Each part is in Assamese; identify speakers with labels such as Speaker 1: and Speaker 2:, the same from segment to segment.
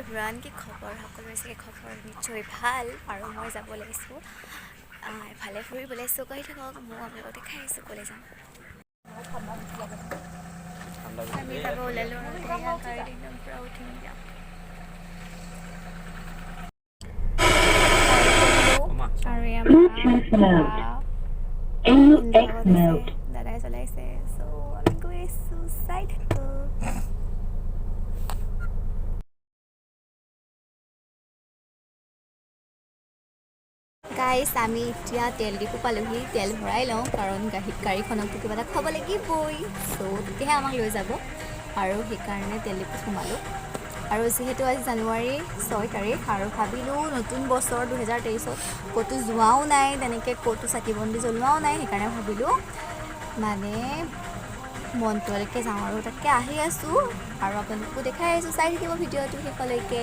Speaker 1: এভৰিৱান, কি খবৰ? সকলোৰে চাগে খবৰ নিশ্চয় ভাল। আৰু মই যাব লাগিছোঁ এফালে ফুৰিবলৈ। চ' গৈ থাকক, মই আপোনালোকক দেখাই আছোঁ ক'লৈ যাম। আমি যাব ওলালোঁ আৰু গাড়ীত একদম পূৰা উঠিম দিয়া। আৰু দাদাই চলাইছে। চ' আমি গৈ আছোঁ, চাই থাকোঁ। গাইছ, আমি এতিয়া তেল ডিপু পালোহি। তেল ভৰাই লওঁ, কাৰণ গাড়ীখনকতো কিবা এটা খুৱাব লাগিবই। চ' তেতিয়াহে আমাক লৈ যাব, আৰু সেইকাৰণে তেল ডিপুত সোমালোঁ। আৰু যিহেতু আজি জানুৱাৰী 6 তাৰিখ, আৰু ভাবিলোঁ নতুন বছৰ 2023ত ক'তো যোৱাও নাই, তেনেকৈ ক'তো চাকি বন্তি জ্বলোৱাও নাই। সেইকাৰণে ভাবিলোঁ মানে মন্টুলৈকে যাওঁ, আৰু তাতকৈ আহি আছোঁ আৰু আপোনালোককো দেখাই আছোঁ। চাই থাকিব ভিডিঅ'টো শেষলৈকে।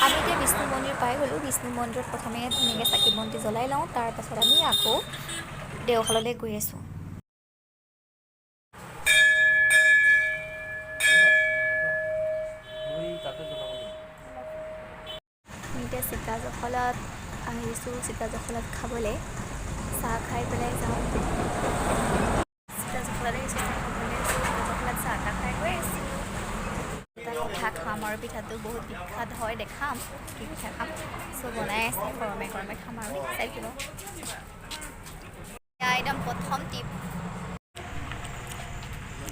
Speaker 1: আমি এতিয়া বিষ্ণু মন্দিৰ পাই গ'লোঁ। বিষ্ণু মন্দিৰত প্ৰথমে ধুনীয়াকৈ চাকি বন্তি জ্বলাই লওঁ, তাৰপাছত আমি আকৌ দেওশাললৈ গৈ আছোঁ। আমি এতিয়া চিতাজখলাত আহিছোঁ, চিতাজখলাত খাবলৈ। চাহ খাই পেলাই যাওঁ। চিতাজখলাত আহিছোঁ চাহ খাবলৈ। চিতাজখলাত চাহ তাহ খাই গৈ আছোঁ। পিঠা খাম, আৰু পিঠাটো বহুত বিখ্যাত হয়, দেখাম কি পিঠা খাম। চ' বনাই আছে, গৰমে গৰমে খাম আৰু চাই দিব। একদম প্ৰথম টিপ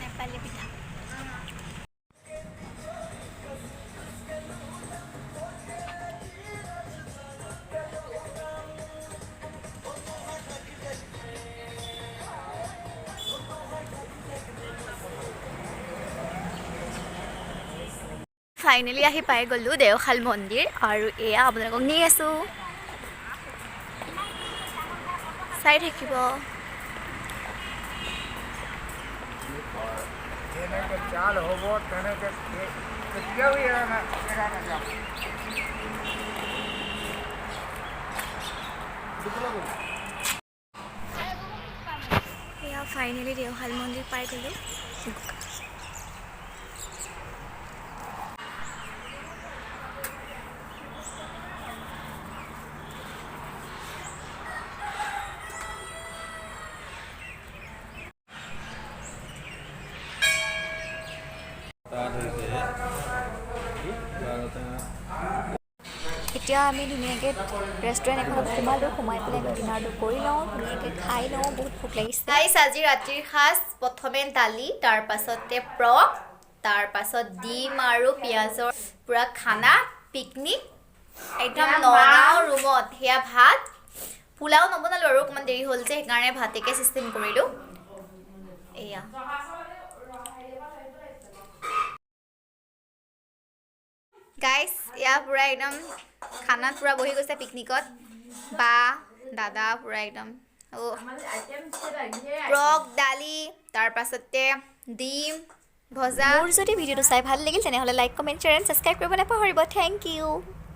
Speaker 1: নেপালী পিঠা। ফাইনেলি আহি পাই গ'লোঁ দেওশাল মন্দিৰ, আৰু এয়া আপোনালোকক নি আছোঁ, চাই থাকিব। এয়া ফাইনেলি দেওশাল মন্দিৰ পাই গ'লোঁ। এতিয়া আমি ধুনীয়াকৈ ৰেষ্টুৰেণ্ট এখনত সোমালোঁ। সোমাই পেলাই আমি ডিনাৰটো কৰি লওঁ, ধুনীয়াকৈ খাই লওঁ, বহুত ভোক লাগিছে। আজি ৰাতিৰ সাজ প্ৰথমে দালি, তাৰপাছতে পৰ্ক, তাৰপাছত ডিম আৰু পিঁয়াজৰ পূৰা খানা, পিকনিক একদম নগাঁও ৰুমত। সেয়া ভাত, পোলাও নবনালোঁ আৰু অকণমান দেৰি হ'ল যে, সেইকাৰণে ভাতেকে চিষ্টেম কৰিলোঁ। এয়া গাইছ, এয়া পূৰা একদম খানাত পূৰা বহি গৈছে পিকনিকত। বা দাদা পূৰা একদম পৰ্ক, দালি, তাৰপাছতে ডিম ভজা। মোৰ যদি ভিডিঅ'টো চাই ভাল লাগিল, তেনেহ'লে like, comment, share and subscribe কৰিব নাপাহৰিব। Thank U.